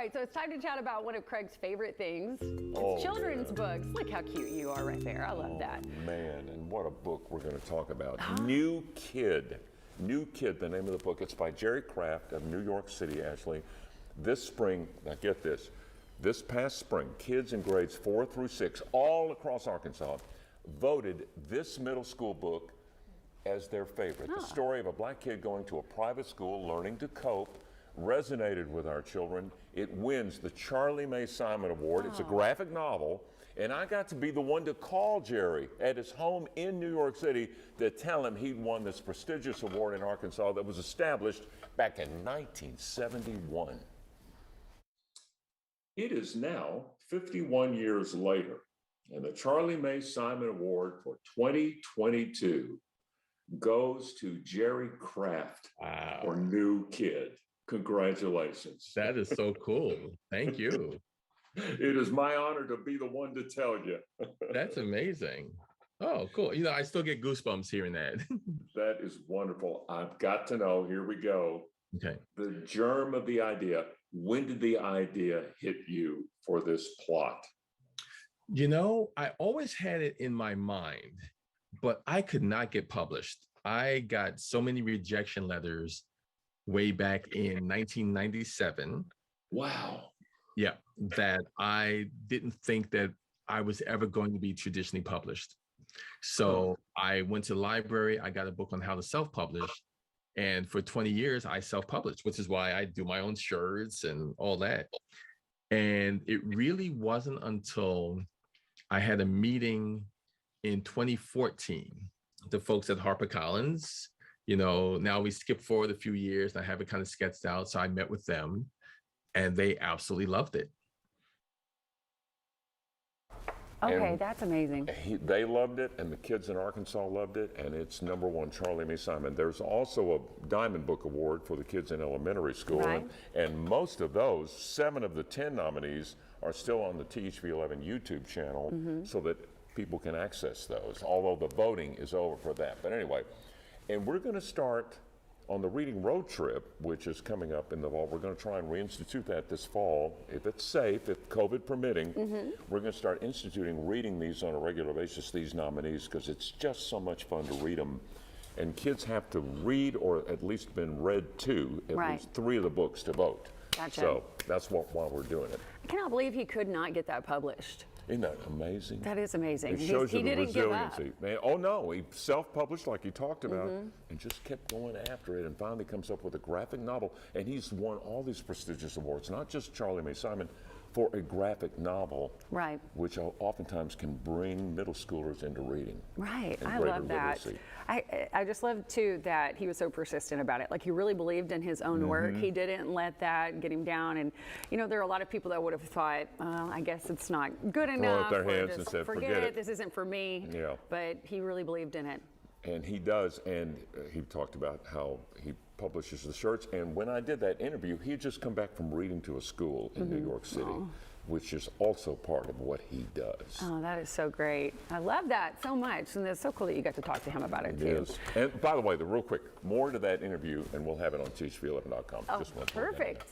All right, so it's time to chat about one of Craig's favorite things. It's children's books. Look how cute you are right there. I love that. Man, and what a book we're going to talk about. New Kid. New Kid, the name of the book. It's by Jerry Craft of New York City, actually. This spring, now get this past spring, kids in grades 4 through 6 all across Arkansas voted this middle school book as their favorite. The story of a black kid going to a private school, learning to cope, resonated with our children. It wins the Charlie Mae Simon Award. It's a graphic novel, and I got to be the one to call Jerry at his home in New York City to tell him he'd won this prestigious award in Arkansas that was established back in 1971. It is now 51 years later, and the Charlie Mae Simon Award for 2022 goes to Jerry Craft for New Kid. Congratulations. That is so cool. Thank you. It is my honor to be the one to tell you. That's amazing. Oh, cool. You know, I still get goosebumps hearing that. That is wonderful. I've got to know, here we go. Okay. The germ of the idea. When did the idea hit you for this plot? You know, I always had it in my mind, but I could not get published. I got so many rejection letters way back in 1997. Wow. Yeah, that I didn't think that I was ever going to be traditionally published. So I went to the library, I got a book on how to self-publish. And for 20 years, I self-published, which is why I do my own shirts and all that. And it really wasn't until I had a meeting in 2014, the folks at HarperCollins, you know, now we skip forward a few years and I have it kind of sketched out. So I met with them and they absolutely loved it. Okay, And that's amazing. They loved it, and the kids in Arkansas loved it, and it's #1 Charlie Mae Simon. There's also a Diamond Book Award for the kids in elementary school, Right. and most of those, 7 of the 10 nominees, are still on the THV11 YouTube channel so that people can access those, although the voting is over for that. But anyway, and we're going to start on the Reading Road Trip, which is coming up in the fall. We're going to try and reinstitute that this fall, if it's safe, if COVID permitting. We're going to start instituting reading these on a regular basis, these nominees, because it's just so much fun to read them. And kids have to read, or at least been read to, at Right. least 3 of the books to vote. Gotcha. So that's why we're doing it. I cannot believe he could not get that published. Isn't that amazing? That is amazing. It shows he you the didn't give up. resiliency. Man, oh no, he self-published like you talked about and just kept going after it and finally comes up with a graphic novel. And he's won all these prestigious awards, not just Charlie Mae Simon, for a graphic novel, Right. which oftentimes can bring middle schoolers into reading. Right, and I greater love that. literacy. I just love too that he was so persistent about it. Like he really believed in his own work. He didn't let that get him down. And you know, there are a lot of people that would have thought, I guess it's not good enough. up their or hands and just said, forget "Forget it. it." This isn't for me. Yeah. But he really believed in it. And he does, and he talked about how he publishes the shirts. And when I did that interview, he had just come back from reading to a school in New York City, which is also part of what he does. Oh, that is so great. I love that so much. And it's so cool that you got to talk to him about it too. Yes. And by the way, real quick, more to that interview, and we'll have it on THV11.com. Oh, Just want to point that out. perfect.